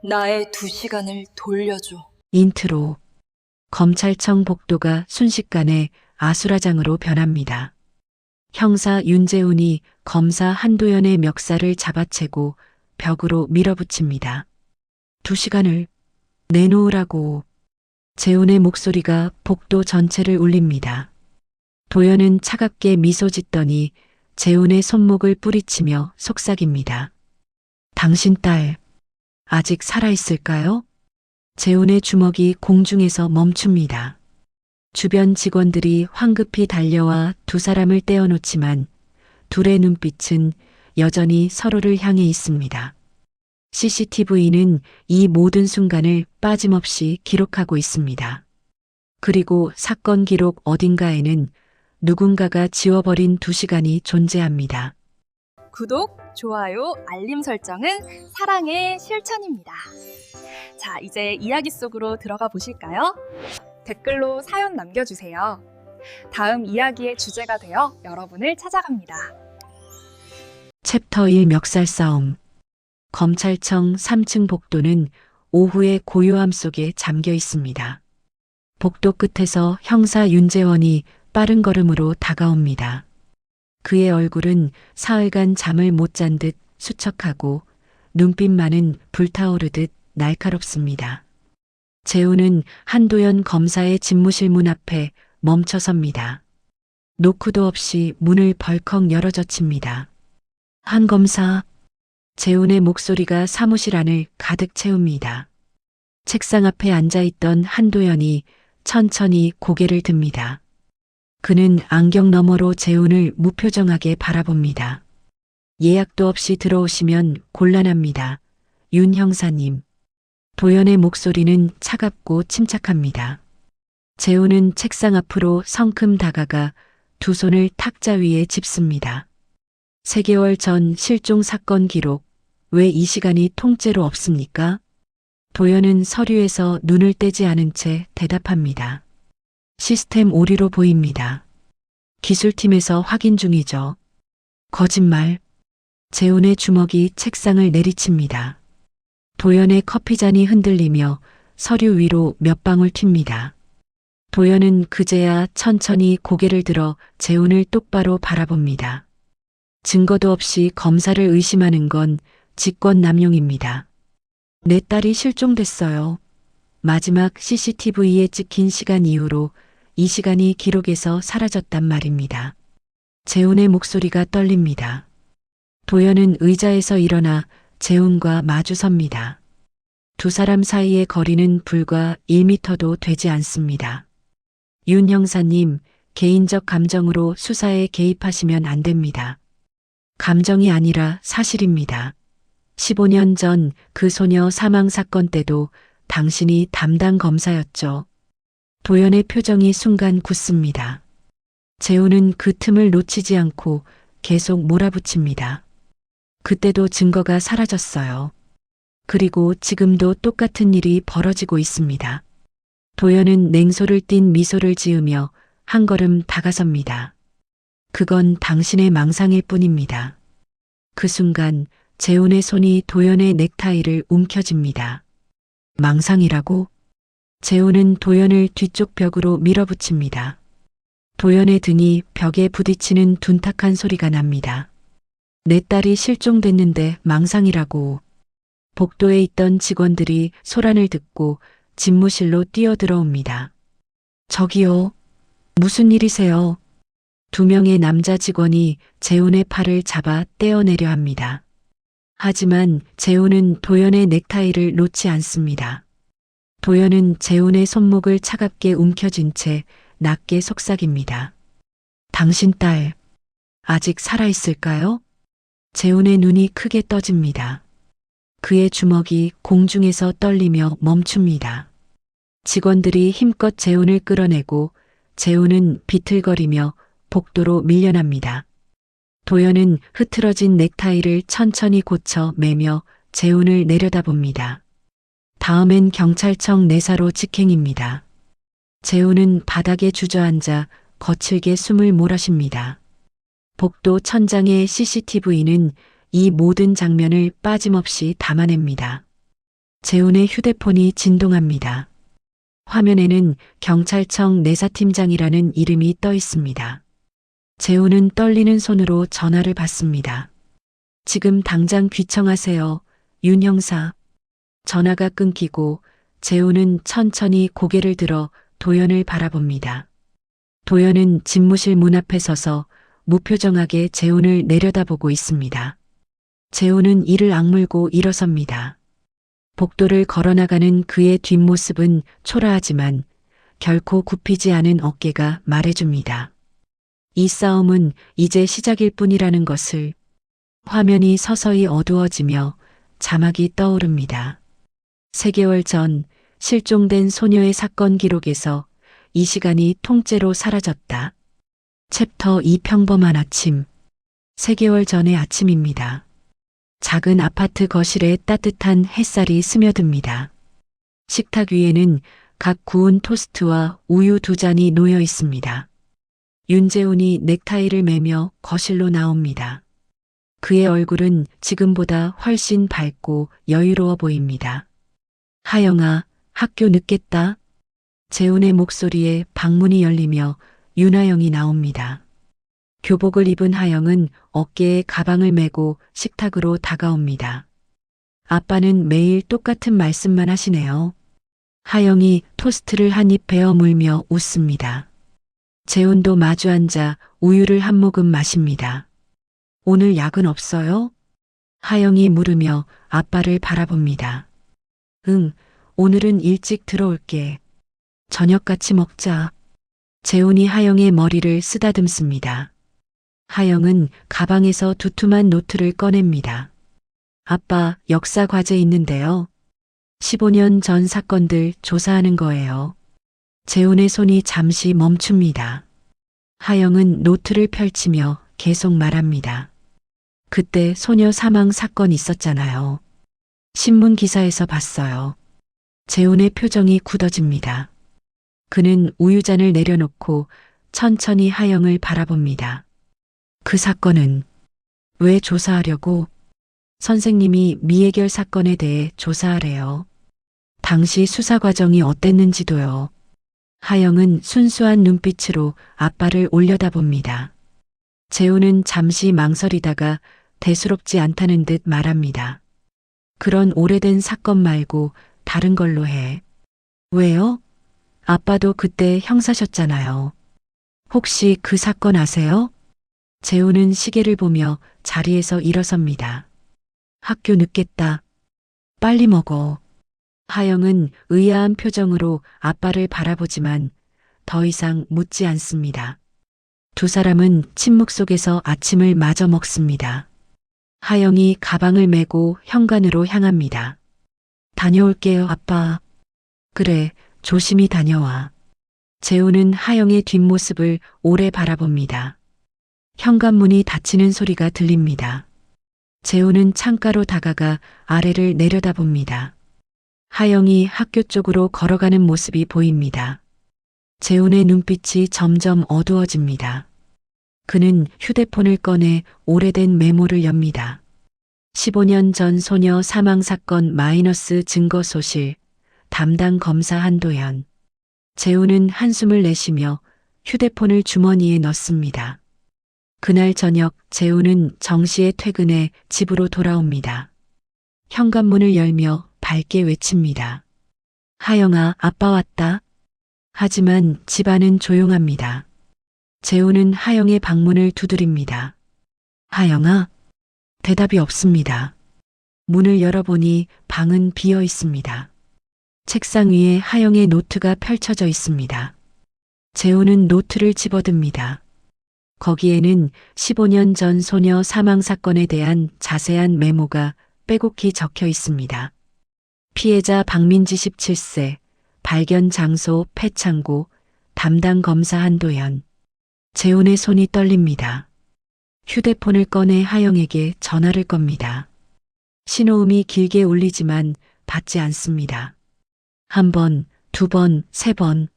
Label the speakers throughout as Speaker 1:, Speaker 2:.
Speaker 1: 나의 2시간을 돌려줘.
Speaker 2: 인트로. 검찰청 복도가 순식간에 아수라장으로 변합니다. 형사 윤재훈이 검사 한도연의 멱살을 잡아채고 벽으로 밀어붙입니다. 2시간을 내놓으라고. 재훈의 목소리가 복도 전체를 울립니다. 도연은 차갑게 미소 짓더니 재훈의 손목을 뿌리치며 속삭입니다. 당신 딸, 아직 살아있을까요? 재훈의 주먹이 공중에서 멈춥니다. 주변 직원들이 황급히 달려와 두 사람을 떼어놓지만 둘의 눈빛은 여전히 서로를 향해 있습니다. CCTV는 이 모든 순간을 빠짐없이 기록하고 있습니다. 그리고 사건 기록 어딘가에는 누군가가 지워버린 2시간이 존재합니다.
Speaker 3: 구독, 좋아요, 알림 설정은 사랑의 실천입니다. 자, 이제 이야기 속으로 들어가 보실까요? 댓글로 사연 남겨주세요. 다음 이야기의 주제가 되어 여러분을 찾아갑니다.
Speaker 2: 챕터 1 멱살 싸움. 검찰청 3층 복도는 오후의 고요함 속에 잠겨 있습니다. 복도 끝에서 형사 윤재원이 빠른 걸음으로 다가옵니다. 그의 얼굴은 사흘간 잠을 못 잔 듯 수척하고 눈빛만은 불타오르듯 날카롭습니다. 재훈은 한도연 검사의 집무실 문 앞에 멈춰섭니다. 노크도 없이 문을 벌컥 열어젖힙니다. 한 검사. 재훈의 목소리가 사무실 안을 가득 채웁니다. 책상 앞에 앉아있던 한도연이 천천히 고개를 듭니다. 그는 안경 너머로 재훈을 무표정하게 바라봅니다. 예약도 없이 들어오시면 곤란합니다. 윤 형사님. 도연의 목소리는 차갑고 침착합니다. 재훈은 책상 앞으로 성큼 다가가 두 손을 탁자 위에 짚습니다. 3개월 전 실종 사건 기록, 왜 이 시간이 통째로 없습니까? 도연은 서류에서 눈을 떼지 않은 채 대답합니다. 시스템 오류로 보입니다. 기술팀에서 확인 중이죠. 거짓말. 재훈의 주먹이 책상을 내리칩니다. 도연의 커피잔이 흔들리며 서류 위로 몇 방울 튑니다. 도연은 그제야 천천히 고개를 들어 재훈을 똑바로 바라봅니다. 증거도 없이 검사를 의심하는 건 직권남용입니다. 내 딸이 실종됐어요. 마지막 CCTV에 찍힌 시간 이후로 이 시간이 기록에서 사라졌단 말입니다. 재훈의 목소리가 떨립니다. 도연은 의자에서 일어나 재훈과 마주섭니다. 두 사람 사이의 거리는 불과 1미터도 되지 않습니다. 윤 형사님, 개인적 감정으로 수사에 개입하시면 안 됩니다. 감정이 아니라 사실입니다. 15년 전 그 소녀 사망 사건 때도 당신이 담당 검사였죠. 도연의 표정이 순간 굳습니다. 재훈은 그 틈을 놓치지 않고 계속 몰아붙입니다. 그때도 증거가 사라졌어요. 그리고 지금도 똑같은 일이 벌어지고 있습니다. 도연은 냉소를 띤 미소를 지으며 한 걸음 다가섭니다. 그건 당신의 망상일 뿐입니다. 그 순간 재훈의 손이 도연의 넥타이를 움켜쥡니다. 망상이라고? 재훈은 도연을 뒤쪽 벽으로 밀어붙입니다. 도연의 등이 벽에 부딪히는 둔탁한 소리가 납니다. 내 딸이 실종됐는데 망상이라고. 복도에 있던 직원들이 소란을 듣고 집무실로 뛰어들어옵니다. 저기요. 무슨 일이세요? 2명의 남자 직원이 재훈의 팔을 잡아 떼어내려 합니다. 하지만 재훈은 도연의 넥타이를 놓지 않습니다. 도연은 재훈의 손목을 차갑게 움켜쥔 채 낮게 속삭입니다. 당신 딸, 아직 살아있을까요? 재훈의 눈이 크게 떠집니다. 그의 주먹이 공중에서 떨리며 멈춥니다. 직원들이 힘껏 재훈을 끌어내고 재훈은 비틀거리며 복도로 밀려납니다. 도연은 흐트러진 넥타이를 천천히 고쳐 매며 재훈을 내려다봅니다. 다음엔 경찰청 내사로 직행입니다. 재훈은 바닥에 주저앉아 거칠게 숨을 몰아쉽니다. 복도 천장의 CCTV는 이 모든 장면을 빠짐없이 담아냅니다. 재훈의 휴대폰이 진동합니다. 화면에는 경찰청 내사팀장이라는 이름이 떠 있습니다. 재훈은 떨리는 손으로 전화를 받습니다. 지금 당장 귀청하세요, 윤 형사. 전화가 끊기고 재훈은 천천히 고개를 들어 도연을 바라봅니다. 도연은 집무실 문 앞에 서서 무표정하게 재훈을 내려다보고 있습니다. 재훈은 이를 악물고 일어섭니다. 복도를 걸어나가는 그의 뒷모습은 초라하지만 결코 굽히지 않은 어깨가 말해줍니다. 이 싸움은 이제 시작일 뿐이라는 것을. 화면이 서서히 어두워지며 자막이 떠오릅니다. 3개월 전 실종된 소녀의 사건 기록에서 이 시간이 통째로 사라졌다. 챕터 2 평범한 아침. 3개월 전의 아침입니다. 작은 아파트 거실에 따뜻한 햇살이 스며듭니다. 식탁 위에는 각 구운 토스트와 우유 2잔이 놓여 있습니다. 윤재훈이 넥타이를 매며 거실로 나옵니다. 그의 얼굴은 지금보다 훨씬 밝고 여유로워 보입니다. 하영아, 학교 늦겠다. 재훈의 목소리에 방문이 열리며 윤하영이 나옵니다. 교복을 입은 하영은 어깨에 가방을 메고 식탁으로 다가옵니다. 아빠는 매일 똑같은 말씀만 하시네요. 하영이 토스트를 한 입 베어 물며 웃습니다. 재훈도 마주 앉아 우유를 한 모금 마십니다. 오늘 약은 없어요? 하영이 물으며 아빠를 바라봅니다. 응, 오늘은 일찍 들어올게. 저녁 같이 먹자. 재훈이 하영의 머리를 쓰다듬습니다. 하영은 가방에서 두툼한 노트를 꺼냅니다. 아빠, 역사 과제 있는데요. 15년 전 사건들 조사하는 거예요. 재훈의 손이 잠시 멈춥니다. 하영은 노트를 펼치며 계속 말합니다. 그때 소녀 사망 사건 있었잖아요. 신문 기사에서 봤어요. 재훈의 표정이 굳어집니다. 그는 우유잔을 내려놓고 천천히 하영을 바라봅니다. 그 사건은 왜 조사하려고? 선생님이 미해결 사건에 대해 조사하래요. 당시 수사 과정이 어땠는지도요. 하영은 순수한 눈빛으로 아빠를 올려다봅니다. 재훈은 잠시 망설이다가 대수롭지 않다는 듯 말합니다. 그런 오래된 사건 말고 다른 걸로 해. 왜요? 아빠도 그때 형사셨잖아요. 혹시 그 사건 아세요? 재훈은 시계를 보며 자리에서 일어섭니다. 학교 늦겠다. 빨리 먹어. 하영은 의아한 표정으로 아빠를 바라보지만 더 이상 묻지 않습니다. 두 사람은 침묵 속에서 아침을 마저 먹습니다. 하영이 가방을 메고 현관으로 향합니다. 다녀올게요, 아빠. 그래, 조심히 다녀와. 재훈은 하영의 뒷모습을 오래 바라봅니다. 현관문이 닫히는 소리가 들립니다. 재훈은 창가로 다가가 아래를 내려다봅니다. 하영이 학교 쪽으로 걸어가는 모습이 보입니다. 재훈의 눈빛이 점점 어두워집니다. 그는 휴대폰을 꺼내 오래된 메모를 엽니다. 15년 전 소녀 사망 사건 마이너스 증거 소실, 담당 검사 한도현. 재훈은 한숨을 내쉬며 휴대폰을 주머니에 넣습니다. 그날 저녁 재훈은 정시에 퇴근해 집으로 돌아옵니다. 현관문을 열며 밝게 외칩니다. 하영아, 아빠 왔다. 하지만 집안은 조용합니다. 재훈은 하영의 방문을 두드립니다. 하영아? 대답이 없습니다. 문을 열어보니 방은 비어 있습니다. 책상 위에 하영의 노트가 펼쳐져 있습니다. 재훈은 노트를 집어듭니다. 거기에는 15년 전 소녀 사망 사건에 대한 자세한 메모가 빼곡히 적혀 있습니다. 피해자 박민지 17세, 발견 장소 폐창고, 담당 검사 한도현. 재훈의 손이 떨립니다. 휴대폰을 꺼내 하영에게 전화를 겁니다. 신호음이 길게 울리지만 받지 않습니다. 1번, 2번, 3번.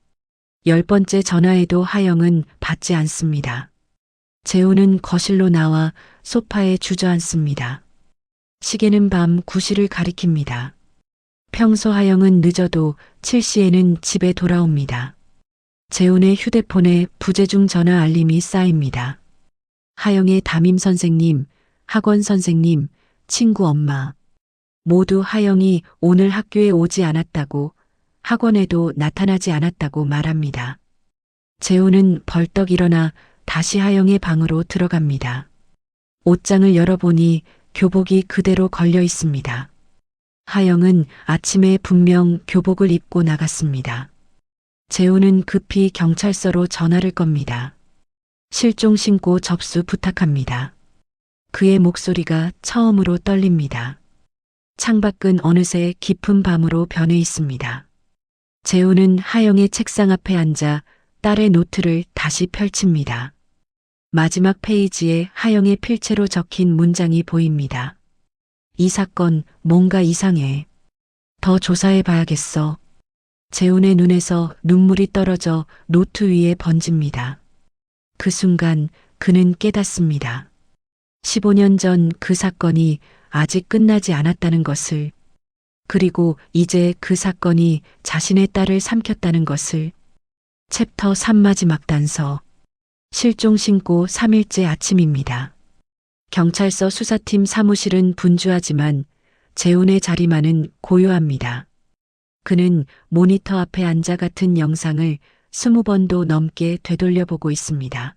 Speaker 2: 10번째 전화에도 하영은 받지 않습니다. 재훈은 거실로 나와 소파에 주저앉습니다. 시계는 밤 9시를 가리킵니다. 평소 하영은 늦어도 7시에는 집에 돌아옵니다. 재훈의 휴대폰에 부재중 전화 알림이 쌓입니다. 하영의 담임 선생님, 학원 선생님, 친구 엄마. 모두 하영이 오늘 학교에 오지 않았다고, 학원에도 나타나지 않았다고 말합니다. 재훈은 벌떡 일어나 다시 하영의 방으로 들어갑니다. 옷장을 열어보니 교복이 그대로 걸려 있습니다. 하영은 아침에 분명 교복을 입고 나갔습니다. 재훈은 급히 경찰서로 전화를 겁니다. 실종 신고 접수 부탁합니다. 그의 목소리가 처음으로 떨립니다. 창밖은 어느새 깊은 밤으로 변해 있습니다. 재훈은 하영의 책상 앞에 앉아 딸의 노트를 다시 펼칩니다. 마지막 페이지에 하영의 필체로 적힌 문장이 보입니다. 이 사건 뭔가 이상해. 더 조사해 봐야겠어. 재훈의 눈에서 눈물이 떨어져 노트 위에 번집니다. 그 순간 그는 깨닫습니다. 15년 전 그 사건이 아직 끝나지 않았다는 것을, 그리고 이제 그 사건이 자신의 딸을 삼켰다는 것을. 챕터 3 마지막 단서. 실종 신고 3일째 아침입니다. 경찰서 수사팀 사무실은 분주하지만 재훈의 자리만은 고요합니다. 그는 모니터 앞에 앉아 같은 영상을 20번도 넘게 되돌려보고 있습니다.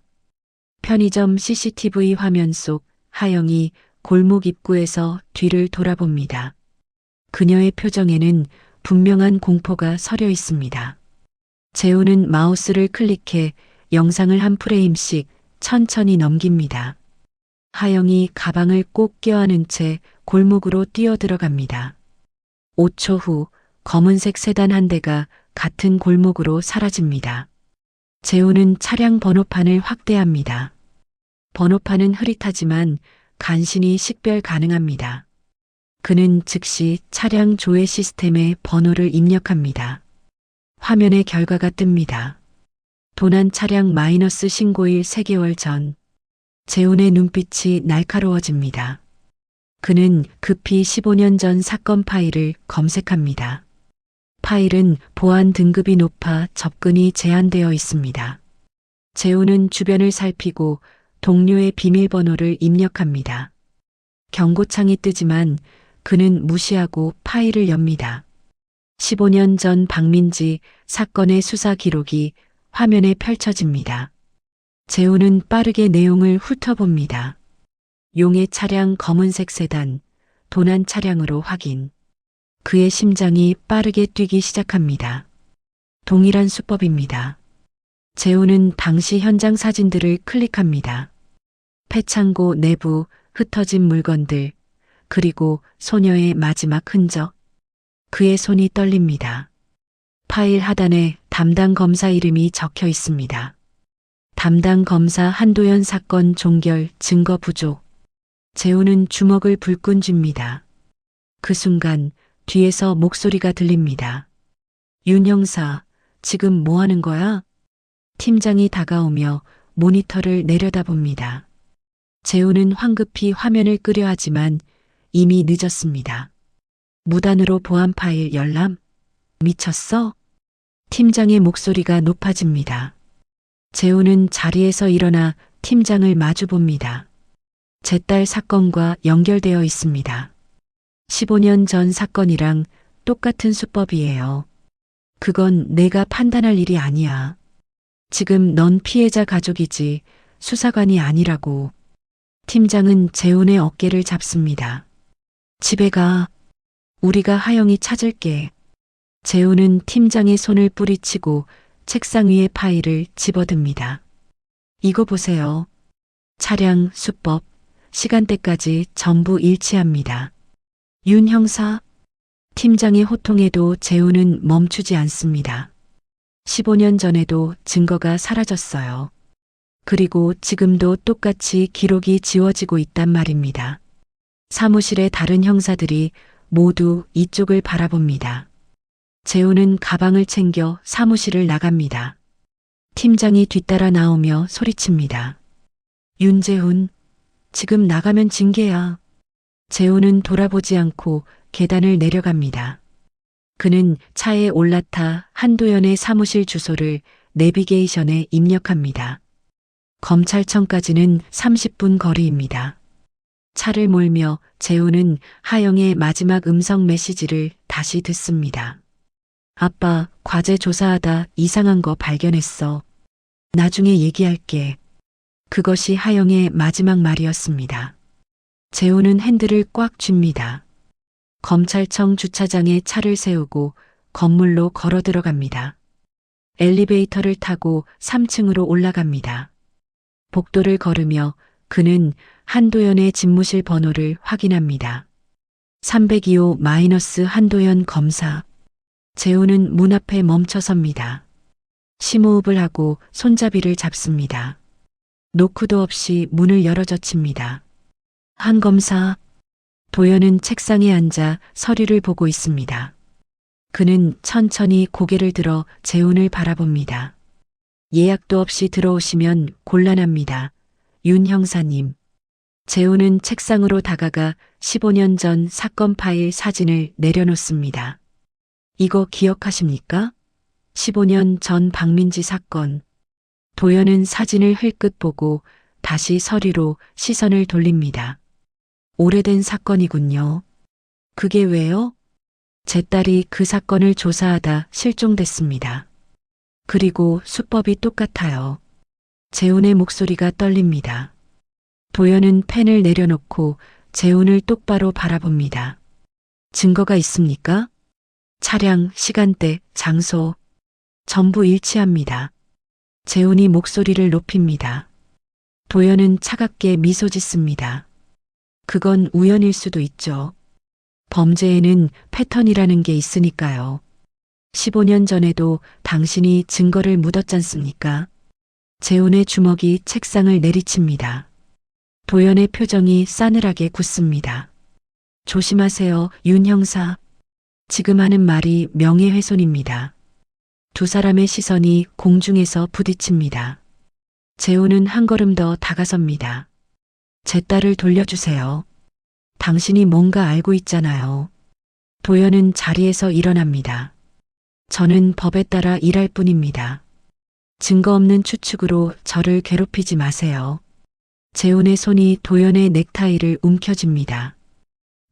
Speaker 2: 편의점 CCTV 화면 속 하영이 골목 입구에서 뒤를 돌아봅니다. 그녀의 표정에는 분명한 공포가 서려 있습니다. 재훈은 마우스를 클릭해 영상을 한 프레임씩 천천히 넘깁니다. 하영이 가방을 꼭 껴안은 채 골목으로 뛰어들어갑니다. 5초 후 검은색 세단 한 대가 같은 골목으로 사라집니다. 재훈은 차량 번호판을 확대합니다. 번호판은 흐릿하지만 간신히 식별 가능합니다. 그는 즉시 차량 조회 시스템에 번호를 입력합니다. 화면에 결과가 뜹니다. 도난 차량 마이너스 신고일 3개월 전. 재훈의 눈빛이 날카로워집니다. 그는 급히 15년 전 사건 파일을 검색합니다. 파일은 보안 등급이 높아 접근이 제한되어 있습니다. 재훈은 주변을 살피고 동료의 비밀번호를 입력합니다. 경고창이 뜨지만 그는 무시하고 파일을 엽니다. 15년 전 박민지 사건의 수사 기록이 화면에 펼쳐집니다. 재훈은 빠르게 내용을 훑어봅니다. 용의 차량 검은색 세단, 도난 차량으로 확인. 그의 심장이 빠르게 뛰기 시작합니다. 동일한 수법입니다. 재훈은 당시 현장 사진들을 클릭합니다. 폐창고 내부 흩어진 물건들, 그리고 소녀의 마지막 흔적. 그의 손이 떨립니다. 파일 하단에 담당 검사 이름이 적혀 있습니다. 담당 검사 한도연 사건 종결 증거 부족. 재훈은 주먹을 불끈 쥡니다. 그 순간 뒤에서 목소리가 들립니다. 윤 형사, 지금 뭐 하는 거야? 팀장이 다가오며 모니터를 내려다봅니다. 재훈은 황급히 화면을 끄려 하지만 이미 늦었습니다. 무단으로 보안 파일 열람? 미쳤어? 팀장의 목소리가 높아집니다. 재훈은 자리에서 일어나 팀장을 마주봅니다. 제 딸 사건과 연결되어 있습니다. 15년 전 사건이랑 똑같은 수법이에요. 그건 내가 판단할 일이 아니야. 지금 넌 피해자 가족이지 수사관이 아니라고. 팀장은 재훈의 어깨를 잡습니다. 집에 가. 우리가 하영이 찾을게. 재훈은 팀장의 손을 뿌리치고 책상 위의 파일을 집어듭니다. 이거 보세요. 차량, 수법, 시간대까지 전부 일치합니다. 윤 형사. 팀장의 호통에도 재훈은 멈추지 않습니다. 15년 전에도 증거가 사라졌어요. 그리고 지금도 똑같이 기록이 지워지고 있단 말입니다. 사무실의 다른 형사들이 모두 이쪽을 바라봅니다. 재훈은 가방을 챙겨 사무실을 나갑니다. 팀장이 뒤따라 나오며 소리칩니다. 윤재훈, 지금 나가면 징계야. 재훈은 돌아보지 않고 계단을 내려갑니다. 그는 차에 올라타 한도연의 사무실 주소를 내비게이션에 입력합니다. 검찰청까지는 30분 거리입니다. 차를 몰며 재훈은 하영의 마지막 음성 메시지를 다시 듣습니다. 아빠, 과제 조사하다 이상한 거 발견했어. 나중에 얘기할게. 그것이 하영의 마지막 말이었습니다. 재훈은 핸들을 꽉 쥡니다. 검찰청 주차장에 차를 세우고 건물로 걸어 들어갑니다. 엘리베이터를 타고 3층으로 올라갑니다. 복도를 걸으며 그는 한도연의 집무실 번호를 확인합니다. 302호- 한도연 검사. 재훈은 문 앞에 멈춰섭니다. 심호흡을 하고 손잡이를 잡습니다. 노크도 없이 문을 열어젖힙니다. 한 검사. 도연은 책상에 앉아 서류를 보고 있습니다. 그는 천천히 고개를 들어 재훈을 바라봅니다. 예약도 없이 들어오시면 곤란합니다. 윤 형사님. 재훈은 책상으로 다가가 15년 전 사건 파일 사진을 내려놓습니다. 이거 기억하십니까? 15년 전 박민지 사건. 도연은 사진을 흘끗 보고 다시 서류로 시선을 돌립니다. 오래된 사건이군요. 그게 왜요? 제 딸이 그 사건을 조사하다 실종됐습니다. 그리고 수법이 똑같아요. 재훈의 목소리가 떨립니다. 도연은 펜을 내려놓고 재훈을 똑바로 바라봅니다. 증거가 있습니까? 차량, 시간대, 장소, 전부 일치합니다. 재훈이 목소리를 높입니다. 도연은 차갑게 미소 짓습니다. 그건 우연일 수도 있죠. 범죄에는 패턴이라는 게 있으니까요. 15년 전에도 당신이 증거를 묻었잖습니까? 재훈의 주먹이 책상을 내리칩니다. 도연의 표정이 싸늘하게 굳습니다. 조심하세요, 윤 형사. 지금 하는 말이 명예훼손입니다. 두 사람의 시선이 공중에서 부딪힙니다. 재훈은 한 걸음 더 다가섭니다. 제 딸을 돌려주세요. 당신이 뭔가 알고 있잖아요. 도연은 자리에서 일어납니다. 저는 법에 따라 일할 뿐입니다. 증거 없는 추측으로 저를 괴롭히지 마세요. 재훈의 손이 도연의 넥타이를 움켜쥡니다.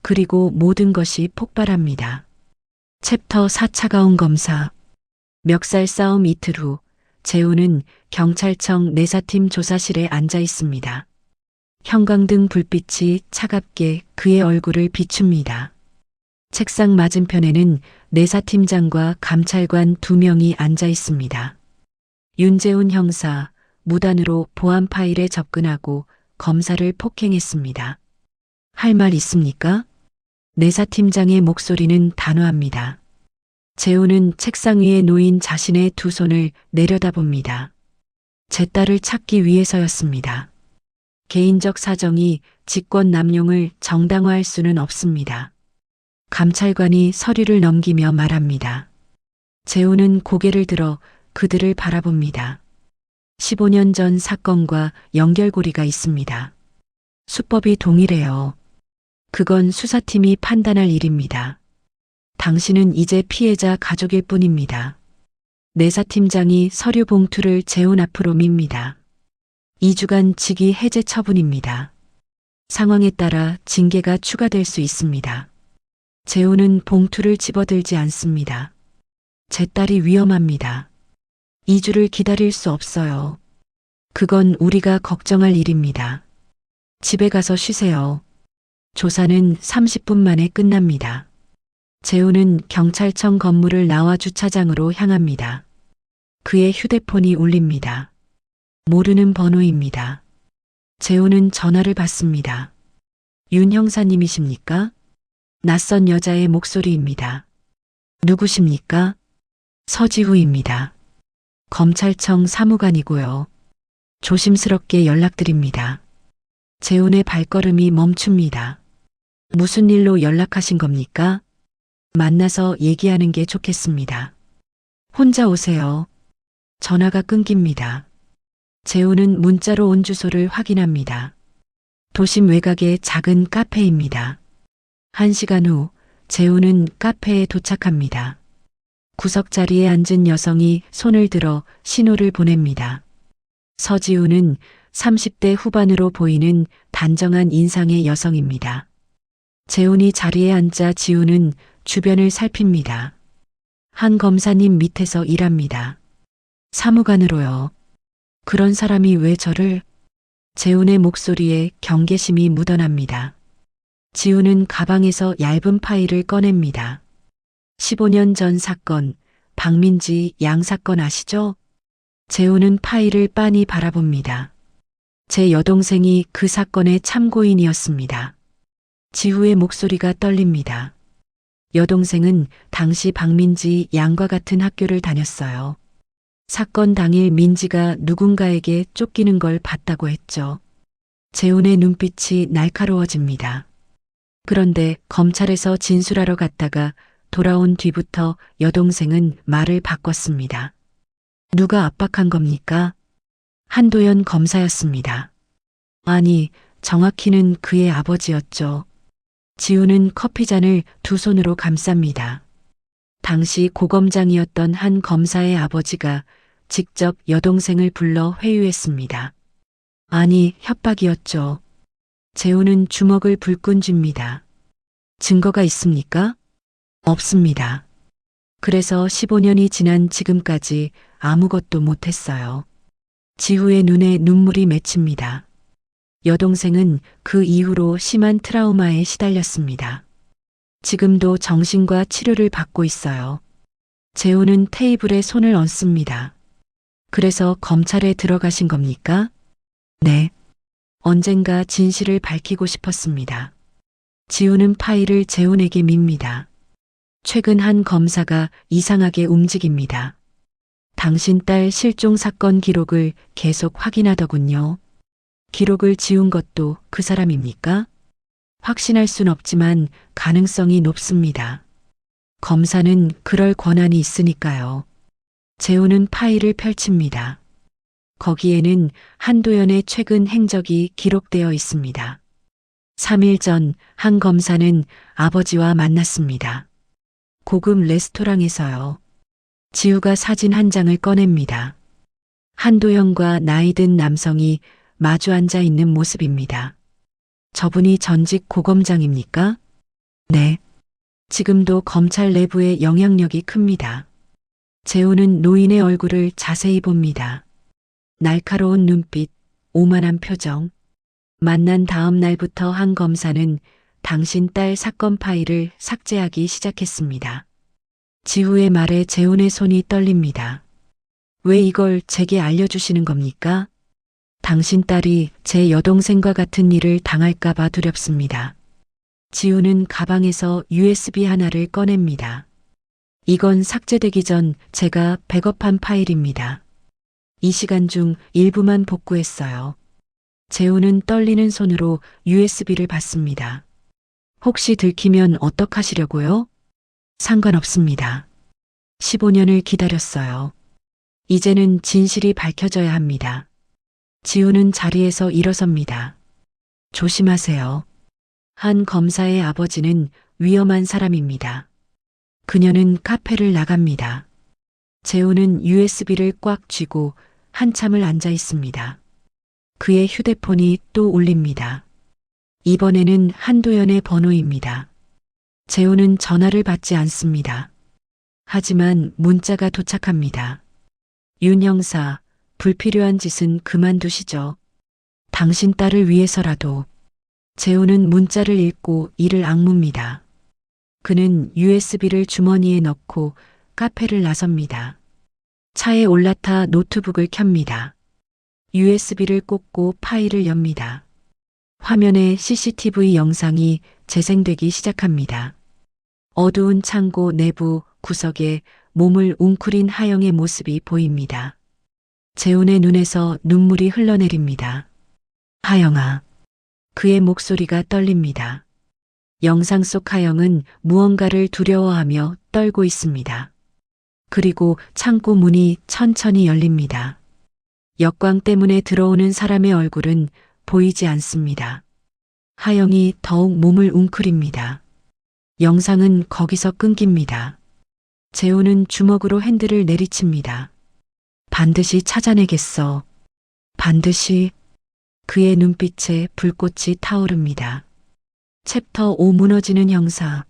Speaker 2: 그리고 모든 것이 폭발합니다. 챕터 4 차가운 검사. 멱살 싸움 이틀 후 재훈은 경찰청 내사팀 조사실에 앉아 있습니다. 형광등 불빛이 차갑게 그의 얼굴을 비춥니다. 책상 맞은편에는 내사팀장과 감찰관 2명이 앉아 있습니다. 윤재훈 형사, 무단으로 보안 파일에 접근하고 검사를 폭행했습니다. 할 말 있습니까? 내사팀장의 목소리는 단호합니다. 재훈은 책상 위에 놓인 자신의 두 손을 내려다봅니다. 제 딸을 찾기 위해서였습니다. 개인적 사정이 직권 남용을 정당화할 수는 없습니다. 감찰관이 서류를 넘기며 말합니다. 재훈은 고개를 들어 그들을 바라봅니다. 15년 전 사건과 연결고리가 있습니다. 수법이 동일해요. 그건 수사팀이 판단할 일입니다. 당신은 이제 피해자 가족일 뿐입니다. 내사팀장이 서류 봉투를 재훈 앞으로 밉니다. 2주간 직위 해제 처분입니다. 상황에 따라 징계가 추가될 수 있습니다. 재훈은 봉투를 집어들지 않습니다. 제 딸이 위험합니다. 2주를 기다릴 수 없어요. 그건 우리가 걱정할 일입니다. 집에 가서 쉬세요. 조사는 30분 만에 끝납니다. 재훈은 경찰청 건물을 나와 주차장으로 향합니다. 그의 휴대폰이 울립니다. 모르는 번호입니다. 재훈은 전화를 받습니다. 윤 형사님이십니까? 낯선 여자의 목소리입니다. 누구십니까? 서지후입니다. 검찰청 사무관이고요. 조심스럽게 연락드립니다. 재훈의 발걸음이 멈춥니다. 무슨 일로 연락하신 겁니까? 만나서 얘기하는 게 좋겠습니다. 혼자 오세요. 전화가 끊깁니다. 재훈은 문자로 온 주소를 확인합니다. 도심 외곽의 작은 카페입니다. 1시간 후 재우는 카페에 도착합니다. 구석자리에 앉은 여성이 손을 들어 신호를 보냅니다. 서지우는 30대 후반으로 보이는 단정한 인상의 여성입니다. 재훈이 자리에 앉자 지우는 주변을 살핍니다. 한 검사님 밑에서 일합니다. 사무관으로요. 그런 사람이 왜 저를? 재훈의 목소리에 경계심이 묻어납니다. 지우는 가방에서 얇은 파일을 꺼냅니다. 15년 전 사건, 박민지 양 사건 아시죠? 재훈은 파일을 빤히 바라봅니다. 제 여동생이 그 사건의 참고인이었습니다. 지우의 목소리가 떨립니다. 여동생은 당시 박민지 양과 같은 학교를 다녔어요. 사건 당일 민지가 누군가에게 쫓기는 걸 봤다고 했죠. 재훈의 눈빛이 날카로워집니다. 그런데 검찰에서 진술하러 갔다가 돌아온 뒤부터 여동생은 말을 바꿨습니다. 누가 압박한 겁니까? 한도연 검사였습니다. 아니, 정확히는 그의 아버지였죠. 지우는 커피잔을 두 손으로 감쌉니다. 당시 고검장이었던 한 검사의 아버지가 직접 여동생을 불러 회유했습니다. 아니, 협박이었죠. 재우는 주먹을 불끈 쥡니다. 증거가 있습니까? 없습니다. 그래서 15년이 지난 지금까지 아무것도 못했어요. 지우의 눈에 눈물이 맺힙니다. 여동생은 그 이후로 심한 트라우마에 시달렸습니다. 지금도 정신과 치료를 받고 있어요. 재우는 테이블에 손을 얹습니다. 그래서 검찰에 들어가신 겁니까? 네. 언젠가 진실을 밝히고 싶었습니다. 지우는 파일을 재훈에게 밉니다. 최근 한 검사가 이상하게 움직입니다. 당신 딸 실종 사건 기록을 계속 확인하더군요. 기록을 지운 것도 그 사람입니까? 확신할 순 없지만 가능성이 높습니다. 검사는 그럴 권한이 있으니까요. 재훈은 파일을 펼칩니다. 거기에는 한도연의 최근 행적이 기록되어 있습니다. 3일 전 한 검사는 아버지와 만났습니다. 고급 레스토랑에서요. 지우가 사진 한 장을 꺼냅니다. 한도연과 나이 든 남성이 마주 앉아 있는 모습입니다. 저분이 전직 고검장입니까? 네. 지금도 검찰 내부의 영향력이 큽니다. 재우는 노인의 얼굴을 자세히 봅니다. 날카로운 눈빛, 오만한 표정. 만난 다음 날부터 한 검사는 당신 딸 사건 파일을 삭제하기 시작했습니다. 지우의 말에 재훈의 손이 떨립니다. 왜 이걸 제게 알려주시는 겁니까? 당신 딸이 제 여동생과 같은 일을 당할까봐 두렵습니다. 지우는 가방에서 USB 하나를 꺼냅니다. 이건 삭제되기 전 제가 백업한 파일입니다. 이 시간 중 일부만 복구했어요. 재우는 떨리는 손으로 USB를 받습니다. 혹시 들키면 어떡하시려고요? 상관없습니다. 15년을 기다렸어요. 이제는 진실이 밝혀져야 합니다. 지우는 자리에서 일어섭니다. 조심하세요. 한 검사의 아버지는 위험한 사람입니다. 그녀는 카페를 나갑니다. 재우는 USB를 꽉 쥐고 한참을 앉아 있습니다. 그의 휴대폰이 또 울립니다. 이번에는 한도연의 번호입니다. 재우는 전화를 받지 않습니다. 하지만 문자가 도착합니다. 윤 형사, 불필요한 짓은 그만두시죠. 당신 딸을 위해서라도. 재우는 문자를 읽고 이를 악뭅니다. 그는 USB를 주머니에 넣고 카페를 나섭니다. 차에 올라타 노트북을 켭니다. USB를 꽂고 파일을 엽니다. 화면에 CCTV 영상이 재생되기 시작합니다. 어두운 창고 내부 구석에 몸을 웅크린 하영의 모습이 보입니다. 재훈의 눈에서 눈물이 흘러내립니다. 하영아. 그의 목소리가 떨립니다. 영상 속 하영은 무언가를 두려워하며 떨고 있습니다. 그리고 창고 문이 천천히 열립니다. 역광 때문에 들어오는 사람의 얼굴은 보이지 않습니다. 하영이 더욱 몸을 웅크립니다. 영상은 거기서 끊깁니다. 재훈은 주먹으로 핸들을 내리칩니다. 반드시 찾아내겠어. 반드시. 그의 눈빛에 불꽃이 타오릅니다. 챕터 5 무너지는 형사.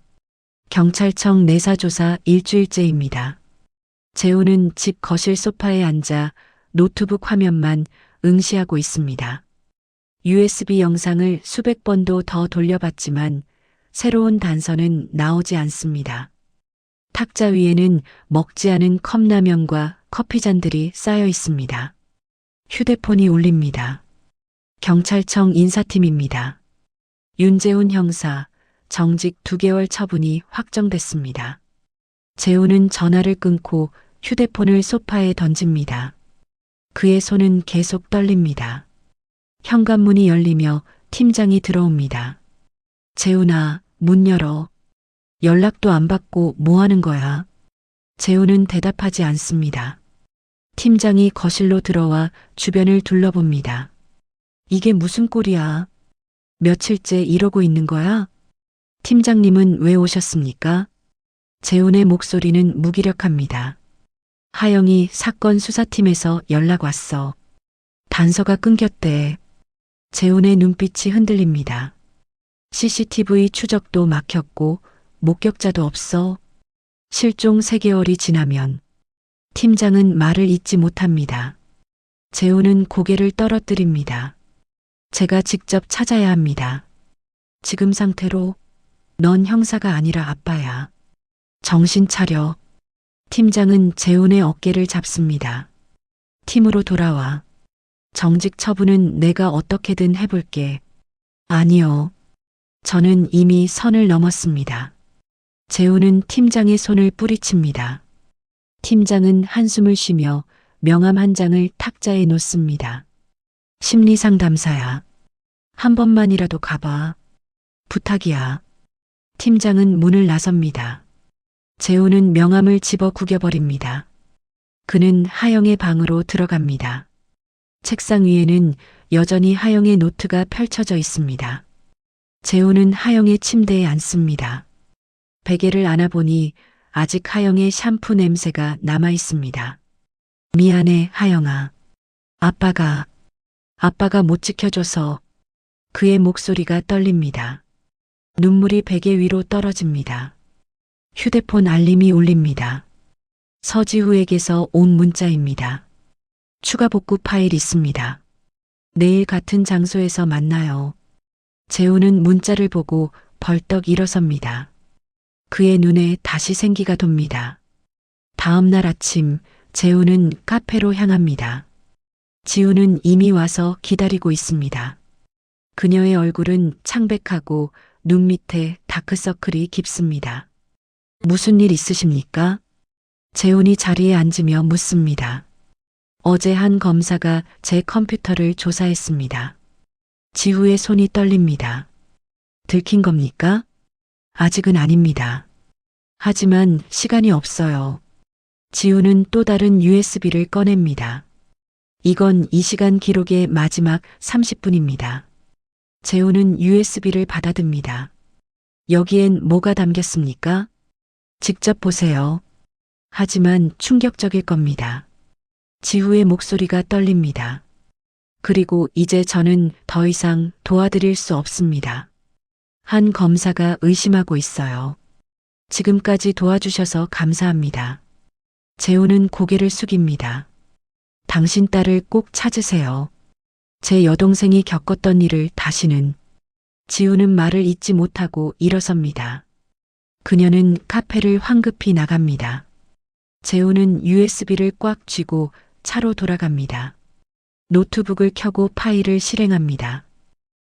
Speaker 2: 경찰청 내사조사 일주일째입니다. 재훈은 집 거실 소파에 앉아 노트북 화면만 응시하고 있습니다. USB 영상을 수백 번도 더 돌려봤지만 새로운 단서는 나오지 않습니다. 탁자 위에는 먹지 않은 컵라면과 커피잔들이 쌓여 있습니다. 휴대폰이 울립니다. 경찰청 인사팀입니다. 윤재훈 형사, 정직 2개월 처분이 확정됐습니다. 재훈은 전화를 끊고 휴대폰을 소파에 던집니다. 그의 손은 계속 떨립니다. 현관문이 열리며 팀장이 들어옵니다. 재훈아, 문 열어. 연락도 안 받고 뭐 하는 거야? 재훈은 대답하지 않습니다. 팀장이 거실로 들어와 주변을 둘러봅니다. 이게 무슨 꼴이야? 며칠째 이러고 있는 거야? 팀장님은 왜 오셨습니까? 재훈의 목소리는 무기력합니다. 하영이 사건 수사팀에서 연락 왔어. 단서가 끊겼대. 재훈의 눈빛이 흔들립니다. CCTV 추적도 막혔고 목격자도 없어. 실종 3개월이 지나면 팀장은 말을 잇지 못합니다. 재훈은 고개를 떨어뜨립니다. 제가 직접 찾아야 합니다. 지금 상태로 넌 형사가 아니라 아빠야. 정신 차려. 팀장은 재훈의 어깨를 잡습니다. 팀으로 돌아와. 정직 처분은 내가 어떻게든 해볼게. 아니요. 저는 이미 선을 넘었습니다. 재훈은 팀장의 손을 뿌리칩니다. 팀장은 한숨을 쉬며 명함 한 장을 탁자에 놓습니다. 심리상담사야. 한 번만이라도 가봐. 부탁이야. 팀장은 문을 나섭니다. 재훈은 명함을 집어 구겨버립니다. 그는 하영의 방으로 들어갑니다. 책상 위에는 여전히 하영의 노트가 펼쳐져 있습니다. 재훈은 하영의 침대에 앉습니다. 베개를 안아보니 아직 하영의 샴푸 냄새가 남아 있습니다. 미안해, 하영아. 아빠가 못 지켜줘서. 그의 목소리가 떨립니다. 눈물이 베개 위로 떨어집니다. 휴대폰 알림이 울립니다. 서지후에게서 온 문자입니다. 추가 복구 파일 있습니다. 내일 같은 장소에서 만나요. 재훈은 문자를 보고 벌떡 일어섭니다. 그의 눈에 다시 생기가 돕니다. 다음 날 아침 재훈은 카페로 향합니다. 지우는 이미 와서 기다리고 있습니다. 그녀의 얼굴은 창백하고 눈 밑에 다크서클이 깊습니다. 무슨 일 있으십니까? 재훈이 자리에 앉으며 묻습니다. 어제 한 검사가 제 컴퓨터를 조사했습니다. 지우의 손이 떨립니다. 들킨 겁니까? 아직은 아닙니다. 하지만 시간이 없어요. 지우는 또 다른 USB를 꺼냅니다. 이건 이 시간 기록의 마지막 30분입니다. 재훈은 USB를 받아듭니다. 여기엔 뭐가 담겼습니까? 직접 보세요. 하지만 충격적일 겁니다. 지우의 목소리가 떨립니다. 그리고 이제 저는 더 이상 도와드릴 수 없습니다. 한 검사가 의심하고 있어요. 지금까지 도와주셔서 감사합니다. 재훈은 고개를 숙입니다. 당신 딸을 꼭 찾으세요. 제 여동생이 겪었던 일을 다시는. 지우는 말을 잇지 못하고 일어섭니다. 그녀는 카페를 황급히 나갑니다. 재훈은 USB를 꽉 쥐고 차로 돌아갑니다. 노트북을 켜고 파일을 실행합니다.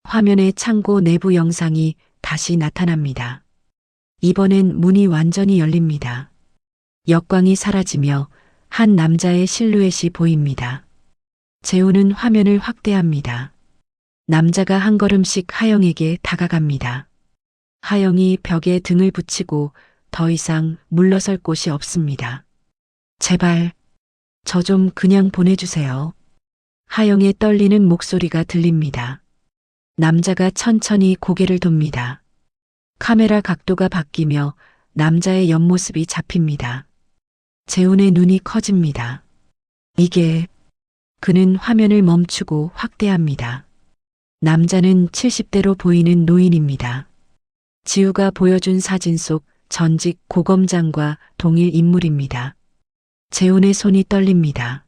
Speaker 2: 화면에 창고 내부 영상이 다시 나타납니다. 이번엔 문이 완전히 열립니다. 역광이 사라지며 한 남자의 실루엣이 보입니다. 재훈은 화면을 확대합니다. 남자가 한 걸음씩 하영에게 다가갑니다. 하영이 벽에 등을 붙이고 더 이상 물러설 곳이 없습니다. 제발, 저 좀 그냥 보내주세요. 하영의 떨리는 목소리가 들립니다. 남자가 천천히 고개를 돕니다. 카메라 각도가 바뀌며 남자의 옆모습이 잡힙니다. 재훈의 눈이 커집니다. 이게, 그는 화면을 멈추고 확대합니다. 남자는 70대로 보이는 노인입니다. 지우가 보여준 사진 속 전직 고검장과 동일 인물입니다. 재훈의 손이 떨립니다.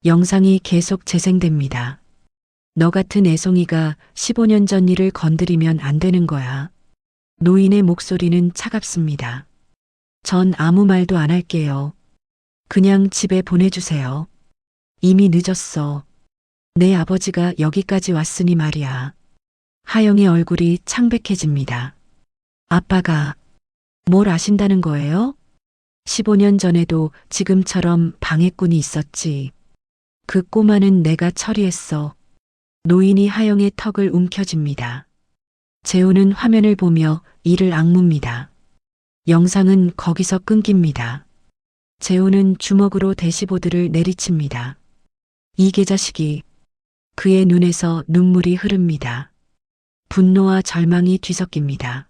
Speaker 2: 영상이 계속 재생됩니다. 너 같은 애송이가 15년 전 일을 건드리면 안 되는 거야. 노인의 목소리는 차갑습니다. 전 아무 말도 안 할게요. 그냥 집에 보내주세요. 이미 늦었어. 내 아버지가 여기까지 왔으니 말이야. 하영의 얼굴이 창백해집니다. 아빠가 뭘 아신다는 거예요? 15년 전에도 지금처럼 방해꾼이 있었지. 그 꼬마는 내가 처리했어. 노인이 하영의 턱을 움켜쥡니다. 재훈은 화면을 보며 이를 악뭅니다. 영상은 거기서 끊깁니다. 재훈은 주먹으로 대시보드를 내리칩니다. 이 개자식이. 그의 눈에서 눈물이 흐릅니다. 분노와 절망이 뒤섞입니다.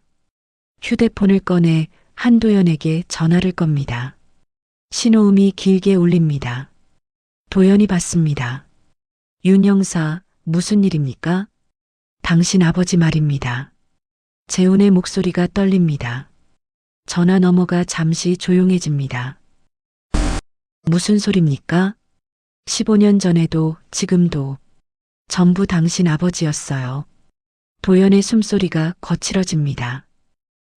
Speaker 2: 휴대폰을 꺼내 한도연에게 전화를 겁니다. 신호음이 길게 울립니다. 도연이 받습니다. 윤 형사, 무슨 일입니까? 당신 아버지 말입니다. 재훈의 목소리가 떨립니다. 전화 너머가 잠시 조용해집니다. 무슨 소립니까? 15년 전에도 지금도 전부 당신 아버지였어요. 도연의 숨소리가 거칠어집니다.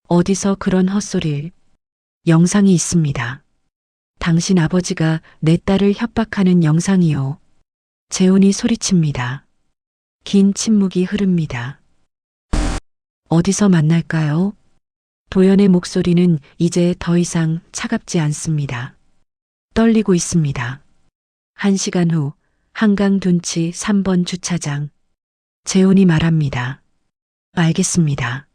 Speaker 2: 어디서 그런 헛소리를. 영상이 있습니다. 당신 아버지가 내 딸을 협박하는 영상이요. 재훈이 소리칩니다. 긴 침묵이 흐릅니다. 어디서 만날까요? 도연의 목소리는 이제 더 이상 차갑지 않습니다. 떨리고 있습니다. 1시간 후 한강 둔치 3번 주차장. 재훈이 말합니다. 알겠습니다.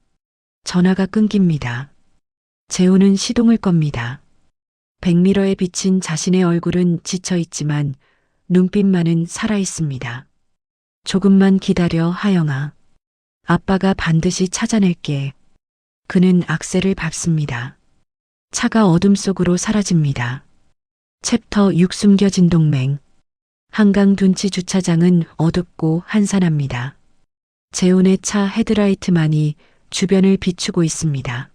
Speaker 2: 전화가 끊깁니다. 재훈은 시동을 겁니다. 백미러에 비친 자신의 얼굴은 지쳐 있지만 눈빛만은 살아 있습니다. 조금만 기다려, 하영아. 아빠가 반드시 찾아낼게. 그는 악셀을 밟습니다. 차가 어둠 속으로 사라집니다. 챕터 6 숨겨진 동맹. 한강 둔치 주차장은 어둡고 한산합니다. 재훈의 차 헤드라이트만이 주변을 비추고 있습니다.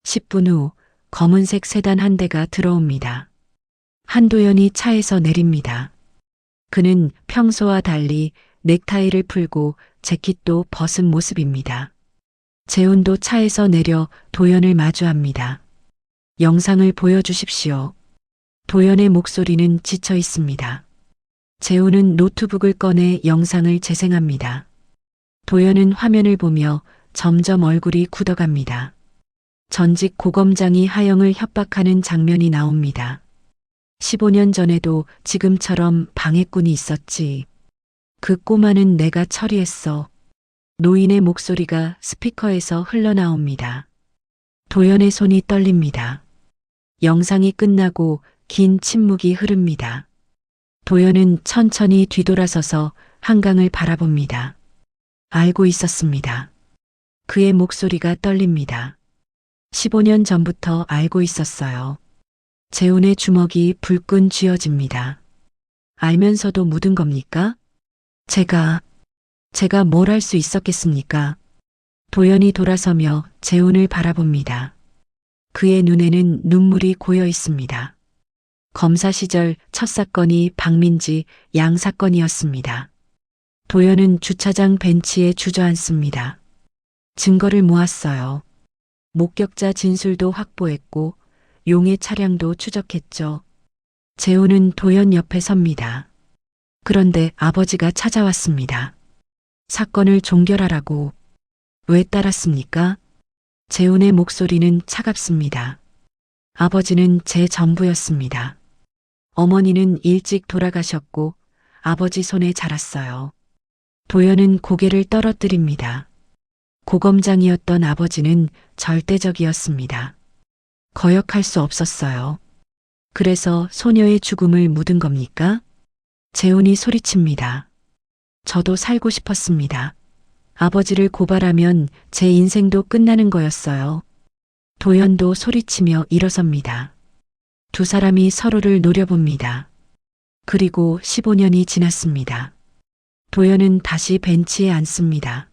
Speaker 2: 10분 후 검은색 세단 한 대가 들어옵니다. 한도연이 차에서 내립니다. 그는 평소와 달리 넥타이를 풀고 재킷도 벗은 모습입니다. 재훈도 차에서 내려 도연을 마주합니다. 영상을 보여주십시오. 도연의 목소리는 지쳐 있습니다. 재훈은 노트북을 꺼내 영상을 재생합니다. 도연은 화면을 보며 점점 얼굴이 굳어갑니다. 전직 고검장이 하영을 협박하는 장면이 나옵니다. 15년 전에도 지금처럼 방해꾼이 있었지. 그 꼬마는 내가 처리했어. 노인의 목소리가 스피커에서 흘러나옵니다. 도연의 손이 떨립니다. 영상이 끝나고 긴 침묵이 흐릅니다. 도연은 천천히 뒤돌아서서 한강을 바라봅니다. 알고 있었습니다. 그의 목소리가 떨립니다. 15년 전부터 알고 있었어요. 재훈의 주먹이 불끈 쥐어집니다. 알면서도 묻은 겁니까? 제가 뭘 할 수 있었겠습니까? 도연이 돌아서며 재훈을 바라봅니다. 그의 눈에는 눈물이 고여 있습니다. 검사 시절 첫 사건이 박민지 양 사건이었습니다. 도연은 주차장 벤치에 주저앉습니다. 증거를 모았어요. 목격자 진술도 확보했고 용의 차량도 추적했죠. 재훈은 도연 옆에 섭니다. 그런데 아버지가 찾아왔습니다. 사건을 종결하라고. 왜 따랐습니까? 재훈의 목소리는 차갑습니다. 아버지는 제 전부였습니다. 어머니는 일찍 돌아가셨고 아버지 손에 자랐어요. 도연은 고개를 떨어뜨립니다. 고검장이었던 아버지는 절대적이었습니다. 거역할 수 없었어요. 그래서 소녀의 죽음을 묻은 겁니까? 재훈이 소리칩니다. 저도 살고 싶었습니다. 아버지를 고발하면 제 인생도 끝나는 거였어요. 도연도 소리치며 일어섭니다. 두 사람이 서로를 노려봅니다. 그리고 15년이 지났습니다. 도연은 다시 벤치에 앉습니다.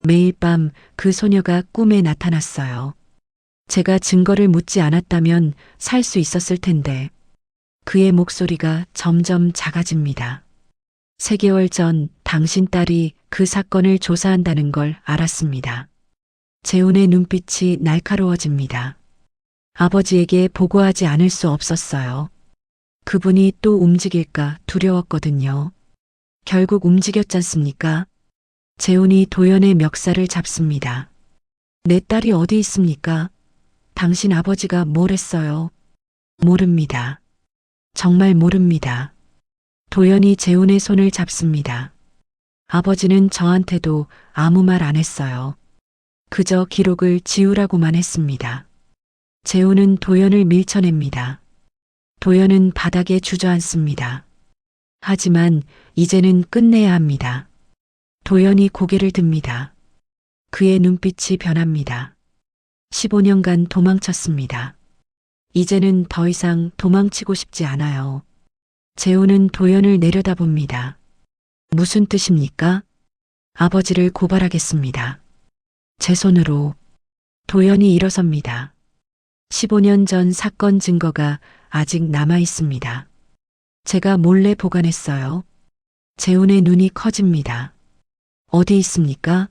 Speaker 2: 매일 밤 그 소녀가 꿈에 나타났어요. 제가 증거를 묻지 않았다면 살 수 있었을 텐데. 그의 목소리가 점점 작아집니다. 3개월 전 당신 딸이 그 사건을 조사한다는 걸 알았습니다. 재훈의 눈빛이 날카로워집니다. 아버지에게 보고하지 않을 수 없었어요. 그분이 또 움직일까 두려웠거든요. 결국 움직였잖습니까? 재훈이 도연의 멱살을 잡습니다. 내 딸이 어디 있습니까? 당신 아버지가 뭘 했어요? 모릅니다. 정말 모릅니다. 도연이 재훈의 손을 잡습니다. 아버지는 저한테도 아무 말 안 했어요. 그저 기록을 지우라고만 했습니다. 재훈은 도연을 밀쳐냅니다. 도연은 바닥에 주저앉습니다. 하지만 이제는 끝내야 합니다. 도연이 고개를 듭니다. 그의 눈빛이 변합니다. 15년간 도망쳤습니다. 이제는 더 이상 도망치고 싶지 않아요. 재훈은 도연을 내려다봅니다. 무슨 뜻입니까? 아버지를 고발하겠습니다. 제 손으로. 도연이 일어섭니다. 15년 전 사건 증거가 아직 남아 있습니다. 제가 몰래 보관했어요. 재훈의 눈이 커집니다. 어디 있습니까?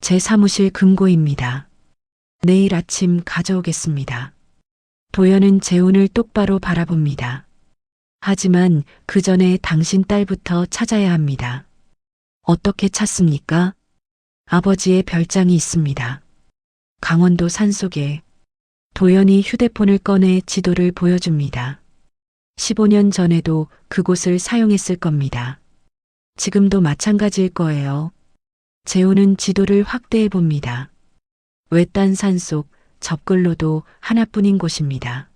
Speaker 2: 제 사무실 금고입니다. 내일 아침 가져오겠습니다. 도연은 재훈을 똑바로 바라봅니다. 하지만 그 전에 당신 딸부터 찾아야 합니다. 어떻게 찾습니까? 아버지의 별장이 있습니다. 강원도 산속에. 도연이 휴대폰을 꺼내 지도를 보여줍니다. 15년 전에도 그곳을 사용했을 겁니다. 지금도 마찬가지일 거예요. 재훈은 지도를 확대해 봅니다. 외딴 산속 접글로도 하나뿐인 곳입니다.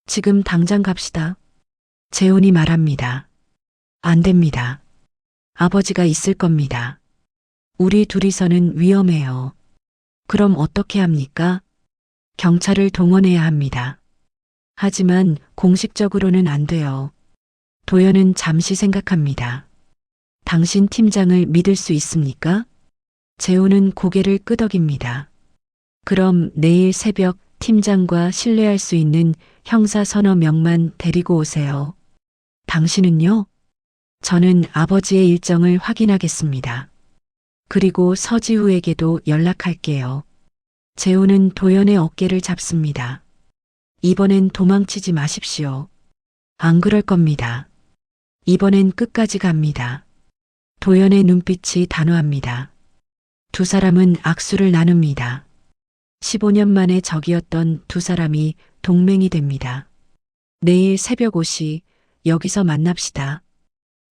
Speaker 2: 지금 당장 갑시다. 재훈이 말합니다. 안 됩니다. 아버지가 있을 겁니다. 우리 둘이서는 위험해요. 그럼 어떻게 합니까? 경찰을 동원해야 합니다. 하지만 공식적으로는 안 돼요. 도연은 잠시 생각합니다. 당신 팀장을 믿을 수 있습니까? 재훈은 고개를 끄덕입니다. 그럼 내일 새벽 팀장과 신뢰할 수 있는 형사 서너 명만 데리고 오세요. 당신은요? 저는 아버지의 일정을 확인하겠습니다. 그리고 서지우에게도 연락할게요. 재훈은 도연의 어깨를 잡습니다. 이번엔 도망치지 마십시오. 안 그럴 겁니다. 이번엔 끝까지 갑니다. 도연의 눈빛이 단호합니다. 두 사람은 악수를 나눕니다. 15년 만에 적이었던 두 사람이 동맹이 됩니다. 내일 새벽 5시 여기서 만납시다.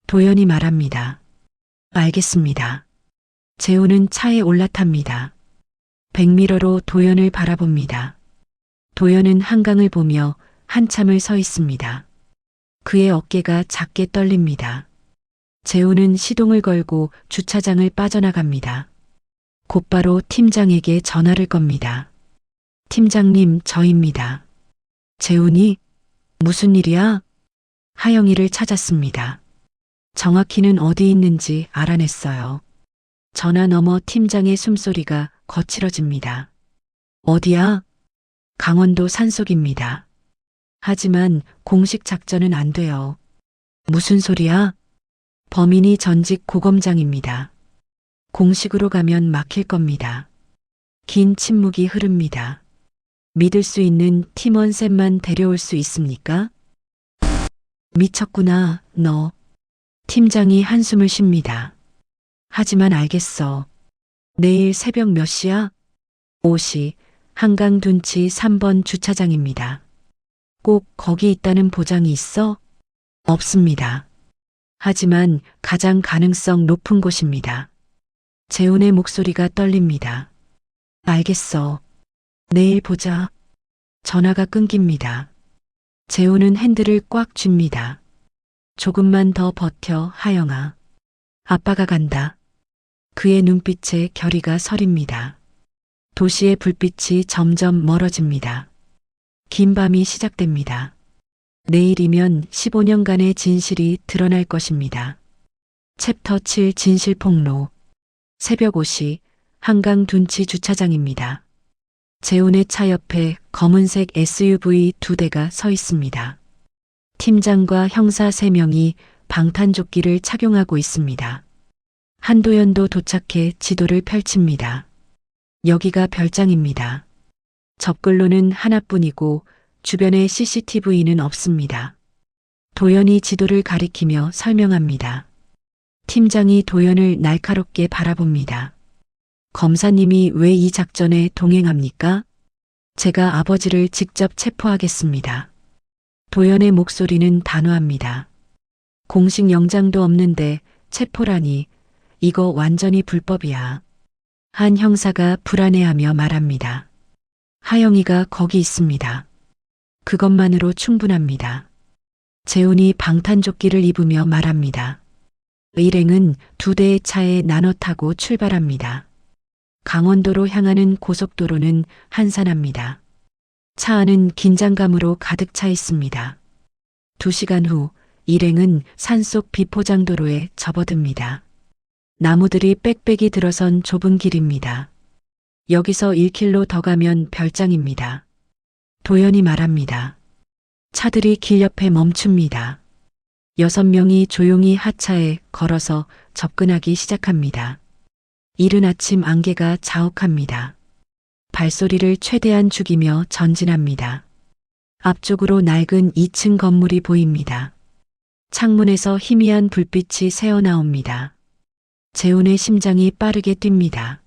Speaker 2: 도연이 말합니다. 알겠습니다. 재훈은 차에 올라탑니다. 백미러로 도연을 바라봅니다. 도연은 한강을 보며 한참을 서 있습니다. 그의 어깨가 작게 떨립니다. 재훈은 시동을 걸고 주차장을 빠져나갑니다. 곧바로 팀장에게 전화를 겁니다. 팀장님, 저입니다. 재훈이? 무슨 일이야? 하영이를 찾았습니다. 정확히는 어디 있는지 알아냈어요. 전화 너머 팀장의 숨소리가 거칠어집니다. 어디야? 강원도 산속입니다. 하지만 공식 작전은 안 돼요. 무슨 소리야? 범인이 전직 고검장입니다. 공식으로 가면 막힐 겁니다. 긴 침묵이 흐릅니다. 믿을 수 있는 팀원 셋만 데려올 수 있습니까? 미쳤구나, 너. 팀장이 한숨을 쉽니다. 하지만 알겠어. 내일 새벽 몇 시야? 5시, 한강 둔치 3번 주차장입니다. 꼭 거기 있다는 보장이 있어? 없습니다. 하지만 가장 가능성 높은 곳입니다. 재훈의 목소리가 떨립니다. 알겠어. 내일 보자. 전화가 끊깁니다. 재훈은 핸들을 꽉 쥡니다. 조금만 더 버텨, 하영아. 아빠가 간다. 그의 눈빛에 결의가 서립니다. 도시의 불빛이 점점 멀어집니다. 긴 밤이 시작됩니다. 내일이면 15년간의 진실이 드러날 것입니다. 챕터 7 진실폭로. 새벽 5시 한강 둔치 주차장입니다. 재훈의 차 옆에 검은색 SUV 2대가 서 있습니다. 팀장과 형사 3명이 방탄조끼를 착용하고 있습니다. 한도연도 도착해 지도를 펼칩니다. 여기가 별장입니다. 접근로는 하나뿐이고 주변에 CCTV는 없습니다. 도연이 지도를 가리키며 설명합니다. 팀장이 도연을 날카롭게 바라봅니다. 검사님이 왜 이 작전에 동행합니까? 제가 아버지를 직접 체포하겠습니다. 도연의 목소리는 단호합니다. 공식 영장도 없는데 체포라니, 이거 완전히 불법이야. 한 형사가 불안해하며 말합니다. 하영이가 거기 있습니다. 그것만으로 충분합니다. 재훈이 방탄조끼를 입으며 말합니다. 일행은 2대의 차에 나눠 타고 출발합니다. 강원도로 향하는 고속도로는 한산합니다. 차 안은 긴장감으로 가득 차 있습니다. 2시간 후 일행은 산속 비포장도로에 접어듭니다. 나무들이 빽빽이 들어선 좁은 길입니다. 여기서 1km 더 가면 별장입니다. 도연이 말합니다. 차들이 길 옆에 멈춥니다. 6명이 조용히 하차에 걸어서 접근하기 시작합니다. 이른 아침 안개가 자욱합니다. 발소리를 최대한 죽이며 전진합니다. 앞쪽으로 낡은 2층 건물이 보입니다. 창문에서 희미한 불빛이 새어나옵니다. 재훈의 심장이 빠르게 뜁니다.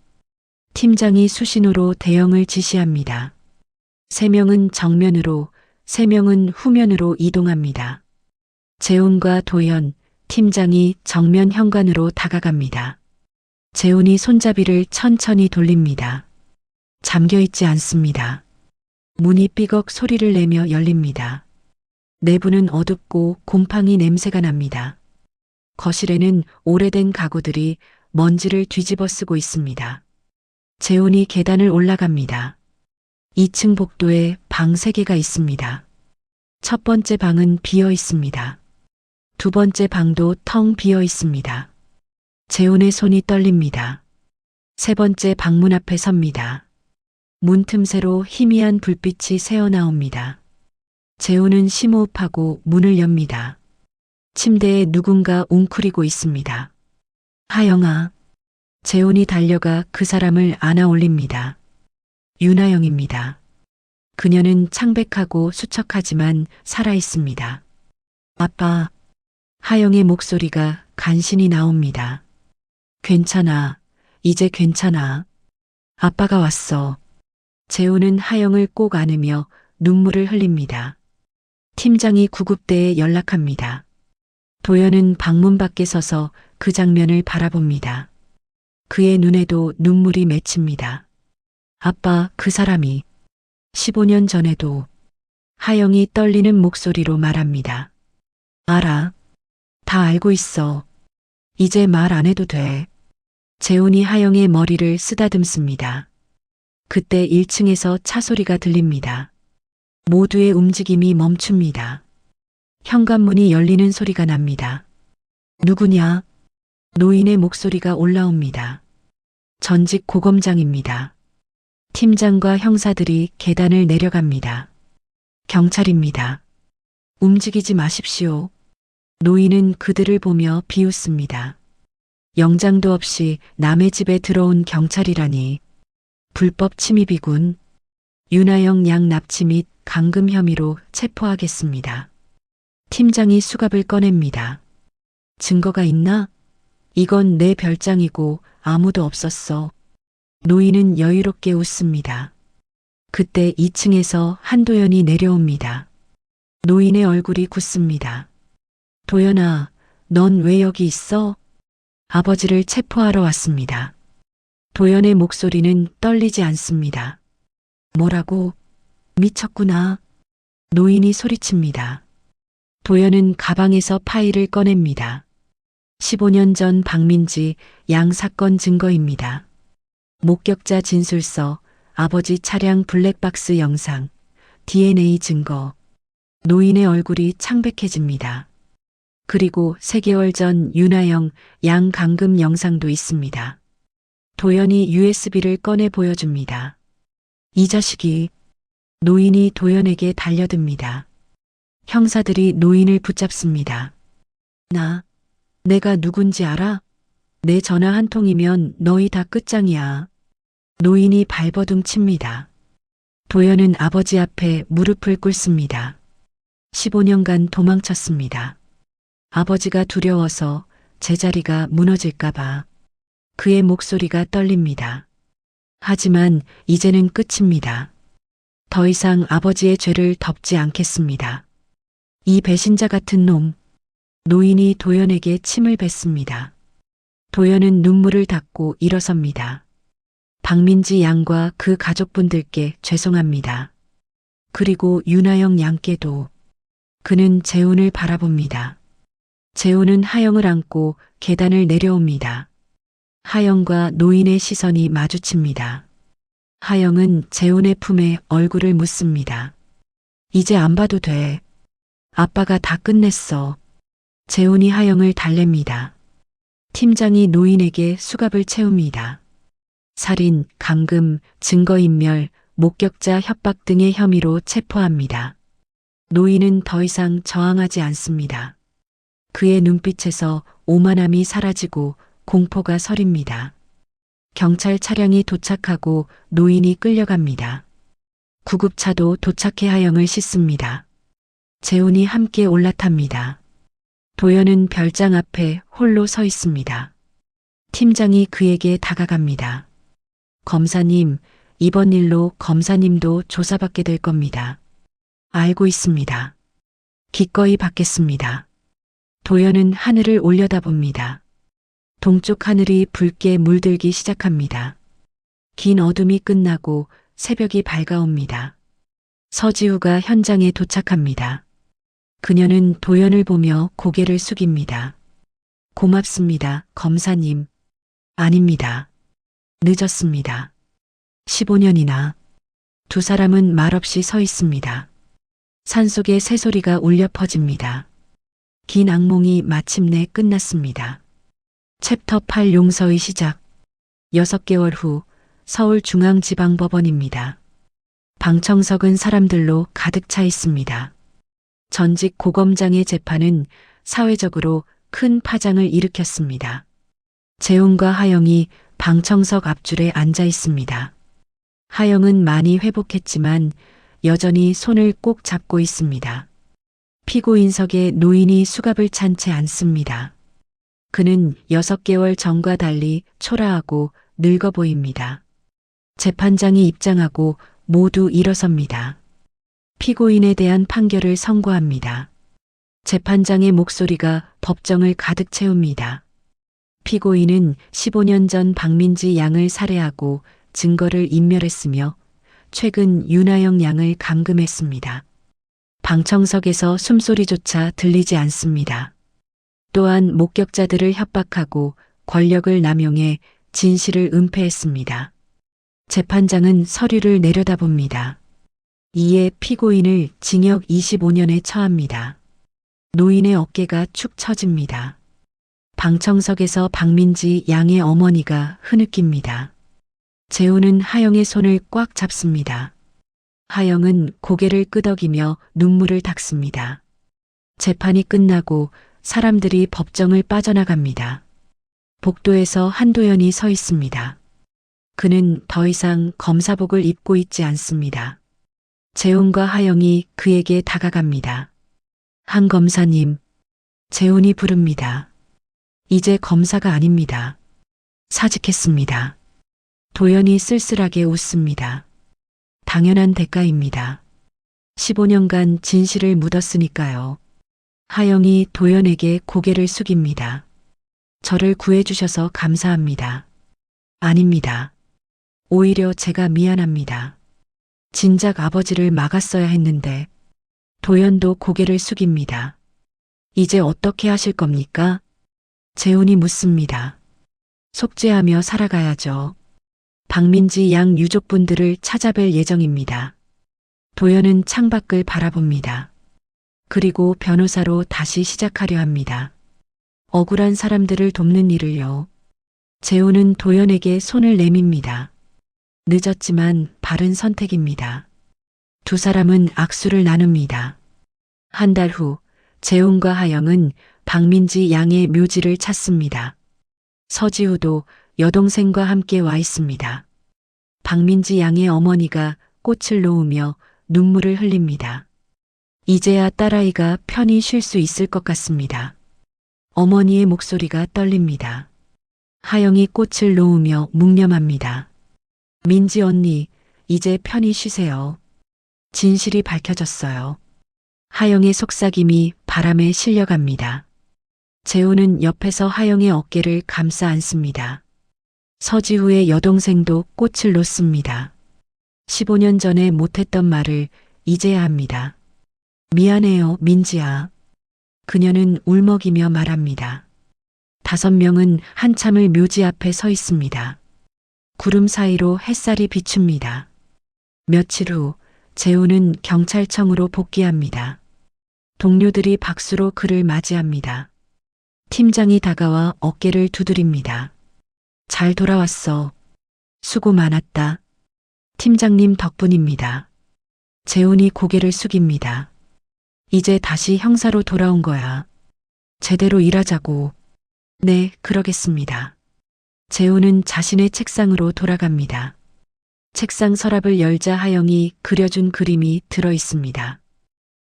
Speaker 2: 팀장이 수신호로 대형을 지시합니다. 3명은 정면으로, 3명은 후면으로 이동합니다. 재훈과 도연, 팀장이 정면 현관으로 다가갑니다. 재훈이 손잡이를 천천히 돌립니다. 잠겨있지 않습니다. 문이 삐걱 소리를 내며 열립니다. 내부는 어둡고 곰팡이 냄새가 납니다. 거실에는 오래된 가구들이 먼지를 뒤집어 쓰고 있습니다. 재훈이 계단을 올라갑니다. 2층 복도에 방 3개가 있습니다. 첫 번째 방은 비어 있습니다. 2번째 방도 텅 비어 있습니다. 재훈의 손이 떨립니다. 3번째 방문 앞에 섭니다. 문 틈새로 희미한 불빛이 새어나옵니다. 재훈은 심호흡하고 문을 엽니다. 침대에 누군가 웅크리고 있습니다. 하영아. 재훈이 달려가 그 사람을 안아 올립니다. 윤하영입니다. 그녀는 창백하고 수척하지만 살아있습니다. 아빠. 하영의 목소리가 간신히 나옵니다. 괜찮아. 이제 괜찮아. 아빠가 왔어. 재훈은 하영을 꼭 안으며 눈물을 흘립니다. 팀장이 구급대에 연락합니다. 도연은 방문 밖에 서서 그 장면을 바라봅니다. 그의 눈에도 눈물이 맺힙니다. 아빠, 그 사람이 15년 전에도. 하영이 떨리는 목소리로 말합니다. 알아. 다 알고 있어. 이제 말 안 해도 돼. 재훈이 하영의 머리를 쓰다듬습니다. 그때 1층에서 차 소리가 들립니다. 모두의 움직임이 멈춥니다. 현관문이 열리는 소리가 납니다. 누구냐? 노인의 목소리가 올라옵니다. 전직 고검장입니다. 팀장과 형사들이 계단을 내려갑니다. 경찰입니다. 움직이지 마십시오. 노인은 그들을 보며 비웃습니다. 영장도 없이 남의 집에 들어온 경찰이라니. 불법 침입이군. 윤하영 양 납치 및 감금 혐의로 체포하겠습니다. 팀장이 수갑을 꺼냅니다. 증거가 있나? 이건 내 별장이고 아무도 없었어. 노인은 여유롭게 웃습니다. 그때 2층에서 한도연이 내려옵니다. 노인의 얼굴이 굳습니다. 도연아, 넌 왜 여기 있어? 아버지를 체포하러 왔습니다. 도연의 목소리는 떨리지 않습니다. 뭐라고? 미쳤구나. 노인이 소리칩니다. 도연은 가방에서 파일을 꺼냅니다. 15년 전 박민지 양 사건 증거입니다. 목격자 진술서, 아버지 차량 블랙박스 영상, DNA 증거. 노인의 얼굴이 창백해집니다. 그리고 3개월 전 윤하영 양 감금 영상도 있습니다. 도연이 USB를 꺼내 보여줍니다. 이 자식이. 노인이 도연에게 달려듭니다. 형사들이 노인을 붙잡습니다. 내가 누군지 알아? 내 전화 한 통이면 너희 다 끝장이야. 노인이 발버둥 칩니다. 도연은 아버지 앞에 무릎을 꿇습니다. 15년간 도망쳤습니다. 아버지가 두려워서 제자리가 무너질까봐. 그의 목소리가 떨립니다. 하지만 이제는 끝입니다. 더 이상 아버지의 죄를 덮지 않겠습니다. 이 배신자 같은 놈. 노인이 도연에게 침을 뱉습니다. 도연은 눈물을 닦고 일어섭니다. 박민지 양과 그 가족분들께 죄송합니다. 그리고 윤하영 양께도. 그는 재훈을 바라봅니다. 재훈은 하영을 안고 계단을 내려옵니다. 하영과 노인의 시선이 마주칩니다. 하영은 재훈의 품에 얼굴을 묻습니다. 이제 안 봐도 돼. 아빠가 다 끝냈어. 재훈이 하영을 달랩니다. 팀장이 노인에게 수갑을 채웁니다. 살인, 감금, 증거인멸, 목격자 협박 등의 혐의로 체포합니다. 노인은 더 이상 저항하지 않습니다. 그의 눈빛에서 오만함이 사라지고 공포가 서립니다. 경찰 차량이 도착하고 노인이 끌려갑니다. 구급차도 도착해 하영을 씻습니다. 재훈이 함께 올라탑니다. 도연은 별장 앞에 홀로 서 있습니다. 팀장이 그에게 다가갑니다. 검사님, 이번 일로 검사님도 조사받게 될 겁니다. 알고 있습니다. 기꺼이 받겠습니다. 도연은 하늘을 올려다봅니다. 동쪽 하늘이 붉게 물들기 시작합니다. 긴 어둠이 끝나고 새벽이 밝아옵니다. 서지우가 현장에 도착합니다. 그녀는 도연을 보며 고개를 숙입니다. 고맙습니다, 검사님. 아닙니다. 늦었습니다. 15년이나. 두 사람은 말없이 서 있습니다. 산속에 새소리가 울려 퍼집니다. 긴 악몽이 마침내 끝났습니다. 챕터 8 용서의 시작. 6개월 후 서울중앙지방법원입니다. 방청석은 사람들로 가득 차 있습니다. 전직 고검장의 재판은 사회적으로 큰 파장을 일으켰습니다. 재훈과 하영이 방청석 앞줄에 앉아 있습니다. 하영은 많이 회복했지만 여전히 손을 꼭 잡고 있습니다. 피고인석에 노인이 수갑을 찬 채 앉습니다. 그는 6개월 전과 달리 초라하고 늙어 보입니다. 재판장이 입장하고 모두 일어섭니다. 피고인에 대한 판결을 선고합니다. 재판장의 목소리가 법정을 가득 채웁니다. 피고인은 15년 전 박민지 양을 살해하고 증거를 인멸했으며 최근 윤하영 양을 감금했습니다. 방청석에서 숨소리조차 들리지 않습니다. 또한 목격자들을 협박하고 권력을 남용해 진실을 은폐했습니다. 재판장은 서류를 내려다봅니다. 이에 피고인을 징역 25년에 처합니다. 노인의 어깨가 축 처집니다. 방청석에서 박민지 양의 어머니가 흐느낍니다. 재훈은 하영의 손을 꽉 잡습니다. 하영은 고개를 끄덕이며 눈물을 닦습니다. 재판이 끝나고 사람들이 법정을 빠져나갑니다. 복도에서 한도연이 서 있습니다. 그는 더 이상 검사복을 입고 있지 않습니다. 재훈과 하영이 그에게 다가갑니다. 한 검사님, 재훈이 부릅니다. 이제 검사가 아닙니다. 사직했습니다. 도연이 쓸쓸하게 웃습니다. 당연한 대가입니다. 15년간 진실을 묻었으니까요. 하영이 도연에게 고개를 숙입니다. 저를 구해주셔서 감사합니다. 아닙니다. 오히려 제가 미안합니다. 진작 아버지를 막았어야 했는데. 도연도 고개를 숙입니다. 이제 어떻게 하실 겁니까? 재훈이 묻습니다. 속죄하며 살아가야죠. 박민지 양 유족분들을 찾아뵐 예정입니다. 도연은 창밖을 바라봅니다. 그리고 변호사로 다시 시작하려 합니다. 억울한 사람들을 돕는 일을요. 재훈은 도연에게 손을 내밉니다. 늦었지만 바른 선택입니다. 두 사람은 악수를 나눕니다. 한 달 후 재훈과 하영은 박민지 양의 묘지를 찾습니다. 서지우도 여동생과 함께 와 있습니다. 박민지 양의 어머니가 꽃을 놓으며 눈물을 흘립니다. 이제야 딸아이가 편히 쉴 수 있을 것 같습니다. 어머니의 목소리가 떨립니다. 하영이 꽃을 놓으며 묵념합니다. 민지 언니, 이제 편히 쉬세요. 진실이 밝혀졌어요. 하영의 속삭임이 바람에 실려갑니다. 재훈은 옆에서 하영의 어깨를 감싸 안습니다. 서지후의 여동생도 꽃을 놓습니다. 15년 전에 못했던 말을 이제야 합니다. 미안해요, 민지야. 그녀는 울먹이며 말합니다. 5명은 한참을 묘지 앞에 서 있습니다. 구름 사이로 햇살이 비춥니다. 며칠 후 재훈은 경찰청으로 복귀합니다. 동료들이 박수로 그를 맞이합니다. 팀장이 다가와 어깨를 두드립니다. 잘 돌아왔어. 수고 많았다. 팀장님 덕분입니다. 재훈이 고개를 숙입니다. 이제 다시 형사로 돌아온 거야. 제대로 일하자고. 네, 그러겠습니다. 재훈은 자신의 책상으로 돌아갑니다. 책상 서랍을 열자 하영이 그려준 그림이 들어 있습니다.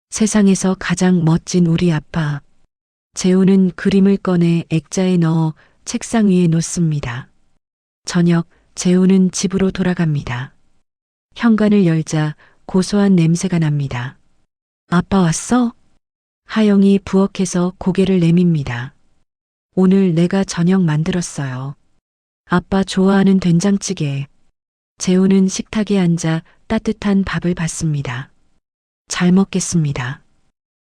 Speaker 2: 세상에서 가장 멋진 우리 아빠. 재훈은 그림을 꺼내 액자에 넣어 책상 위에 놓습니다. 저녁, 재훈은 집으로 돌아갑니다. 현관을 열자 고소한 냄새가 납니다. 아빠 왔어? 하영이 부엌에서 고개를 내밉니다. 오늘 내가 저녁 만들었어요. 아빠 좋아하는 된장찌개. 재훈은 식탁에 앉아 따뜻한 밥을 받습니다. 잘 먹겠습니다.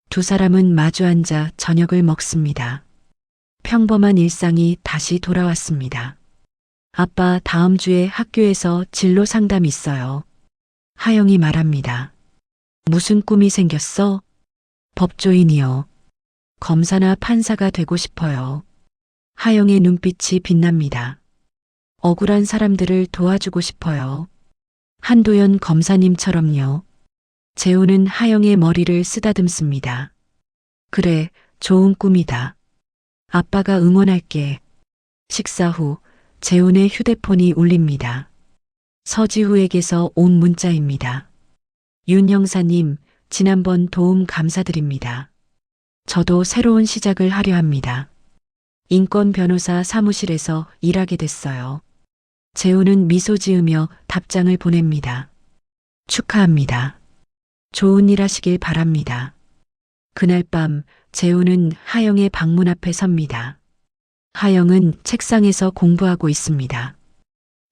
Speaker 2: 두 사람은 마주 앉아 저녁을 먹습니다. 평범한 일상이 다시 돌아왔습니다. 아빠 다음 주에 학교에서 진로 상담 있어요. 하영이 말합니다. 무슨 꿈이 생겼어? 법조인이요. 검사나 판사가 되고 싶어요. 하영의 눈빛이 빛납니다. 억울한 사람들을 도와주고 싶어요. 한도연 검사님처럼요. 재훈은 하영의 머리를 쓰다듬습니다. 그래, 좋은 꿈이다. 아빠가 응원할게. 식사 후 재훈의 휴대폰이 울립니다. 서지후에게서 온 문자입니다. 윤 형사님, 지난번 도움 감사드립니다. 저도 새로운 시작을 하려 합니다. 인권 변호사 사무실에서 일하게 됐어요. 재훈은 미소 지으며 답장을 보냅니다. 축하합니다. 좋은 일 하시길 바랍니다. 그날 밤 재훈은 하영의 방문 앞에 섭니다. 하영은 책상에서 공부하고 있습니다.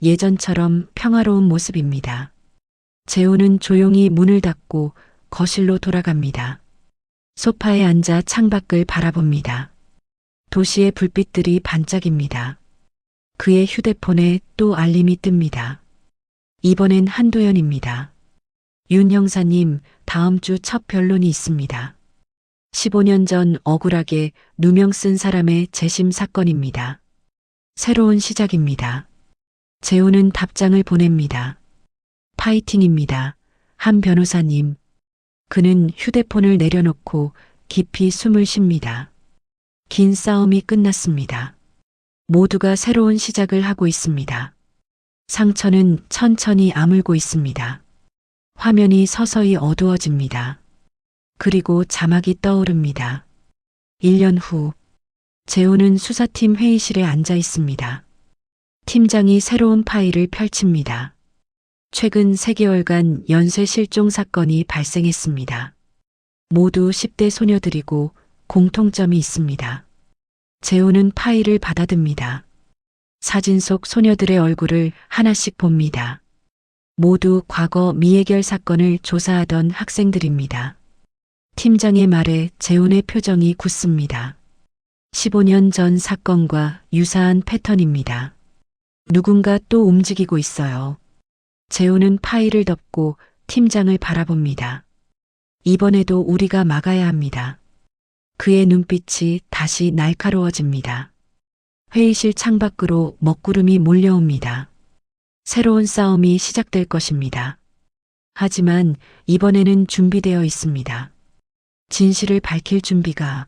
Speaker 2: 예전처럼 평화로운 모습입니다. 재훈은 조용히 문을 닫고 거실로 돌아갑니다. 소파에 앉아 창밖을 바라봅니다. 도시의 불빛들이 반짝입니다. 그의 휴대폰에 또 알림이 뜹니다. 이번엔 한도연입니다. 윤 형사님, 다음 주 첫 변론이 있습니다. 15년 전 억울하게 누명 쓴 사람의 재심 사건입니다. 새로운 시작입니다. 재훈은 답장을 보냅니다. 파이팅입니다. 한 변호사님. 그는 휴대폰을 내려놓고 깊이 숨을 쉽니다. 긴 싸움이 끝났습니다. 모두가 새로운 시작을 하고 있습니다. 상처는 천천히 아물고 있습니다. 화면이 서서히 어두워집니다. 그리고 자막이 떠오릅니다. 1년 후, 재훈은 수사팀 회의실에 앉아 있습니다. 팀장이 새로운 파일을 펼칩니다. 최근 3개월간 연쇄 실종 사건이 발생했습니다. 모두 10대 소녀들이고 공통점이 있습니다. 재훈은 파일을 받아듭니다. 사진 속 소녀들의 얼굴을 하나씩 봅니다. 모두 과거 미해결 사건을 조사하던 학생들입니다. 팀장의 말에 재훈의 표정이 굳습니다. 15년 전 사건과 유사한 패턴입니다. 누군가 또 움직이고 있어요. 재호는 파일을 덮고 팀장을 바라봅니다. 이번에도 우리가 막아야 합니다. 그의 눈빛이 다시 날카로워집니다. 회의실 창밖으로 먹구름이 몰려옵니다. 새로운 싸움이 시작될 것입니다. 하지만 이번에는 준비되어 있습니다. 진실을 밝힐 준비가